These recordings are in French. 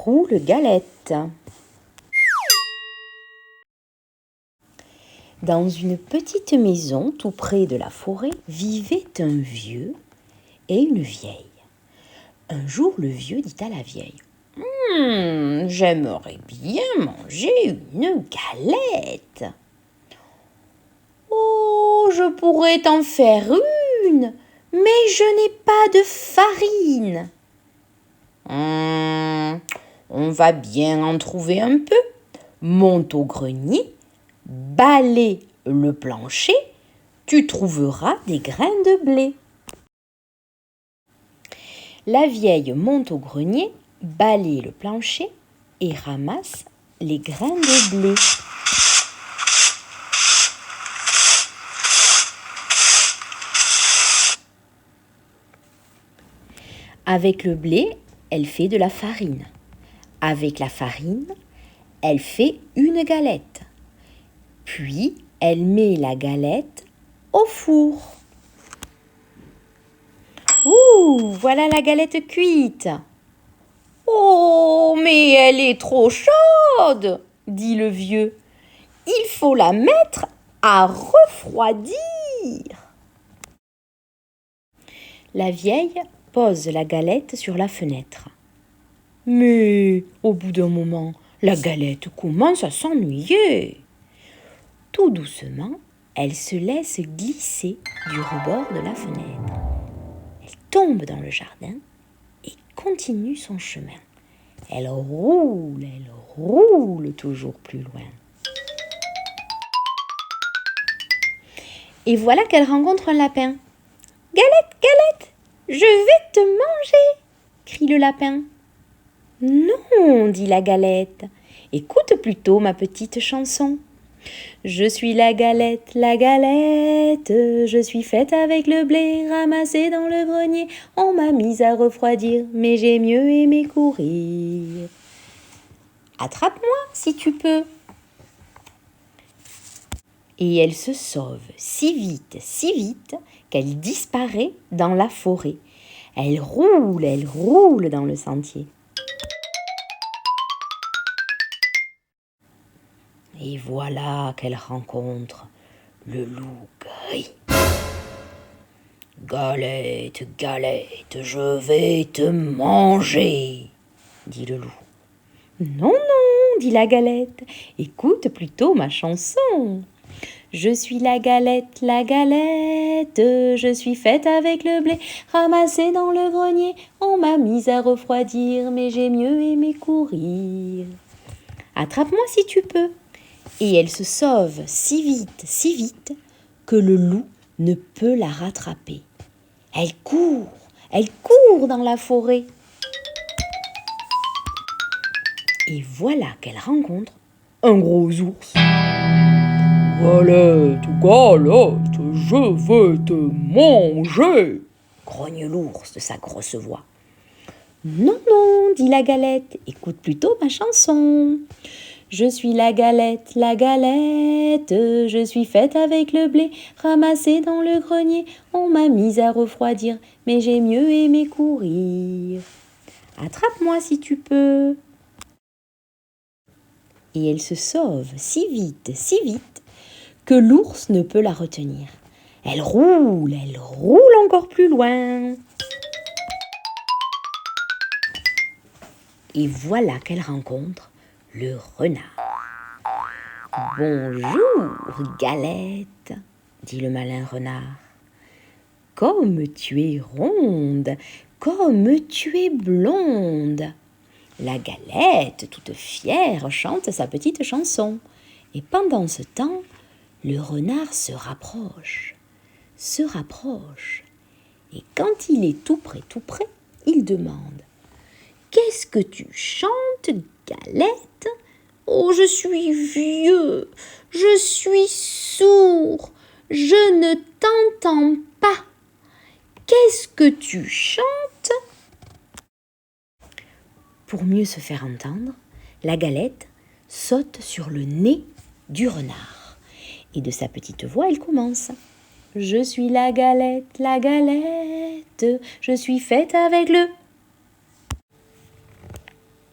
Roule galette. Dans une petite maison tout près de la forêt vivait un vieux et une vieille. Un jour, le vieux dit à la vieille: J'aimerais bien manger une galette. Oh, je pourrais t'en faire une, mais je n'ai pas de farine. On va bien en trouver un peu. Monte au grenier, balaie le plancher, tu trouveras des grains de blé. La vieille monte au grenier, balaie le plancher et ramasse les grains de blé. Avec le blé, elle fait de la farine. Avec la farine, elle fait une galette. Puis, elle met la galette au four. Ouh, voilà la galette cuite. Oh, mais elle est trop chaude, dit le vieux. Il faut la mettre à refroidir. La vieille pose la galette sur la fenêtre. Mais au bout d'un moment, la galette commence à s'ennuyer. Tout doucement, elle se laisse glisser du rebord de la fenêtre. Elle tombe dans le jardin et continue son chemin. Elle roule toujours plus loin. Et voilà qu'elle rencontre un lapin. « Galette, galette, je vais te manger !» crie le lapin. « Non, dit la galette, écoute plutôt ma petite chanson. Je suis la galette, je suis faite avec le blé ramassé dans le grenier. On m'a mise à refroidir, mais j'ai mieux aimé courir. Attrape-moi si tu peux. » Et elle se sauve si vite qu'elle disparaît dans la forêt. Elle roule dans le sentier. Et voilà qu'elle rencontre le loup gris. « Galette, galette, je vais te manger !» dit le loup. « Non, dit la galette, écoute plutôt ma chanson. Je suis la galette, je suis faite avec le blé ramassé dans le grenier. On m'a mise à refroidir, mais j'ai mieux aimé courir. Attrape-moi si tu peux. » Et elle se sauve si vite que le loup ne peut la rattraper. Elle court dans la forêt. Et voilà qu'elle rencontre un gros ours. « Galette, galette, je vais te manger !» grogne l'ours de sa grosse voix. « Non, dit la galette, écoute plutôt ma chanson. Je suis la galette, je suis faite avec le blé ramassé dans le grenier. On m'a mise à refroidir, mais j'ai mieux aimé courir. Attrape-moi si tu peux. » Et elle se sauve si vite que l'ours ne peut la retenir. Elle roule encore plus loin. Et voilà qu'elle rencontre le renard. « Bonjour, galette, dit le malin renard. Comme tu es ronde, comme tu es blonde. » La galette, toute fière, chante sa petite chanson. Et pendant ce temps, le renard se rapproche. Et quand il est tout près, il demande: « Qu'est-ce que tu chantes, galette ? Oh, je suis vieux, je suis sourd, je ne t'entends pas. Qu'est-ce que tu chantes ?» Pour mieux se faire entendre, la galette saute sur le nez du renard. Et de sa petite voix, elle commence: « Je suis la galette, je suis faite avec le... »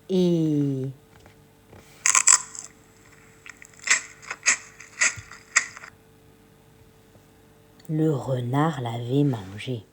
et le renard l'avait mangé.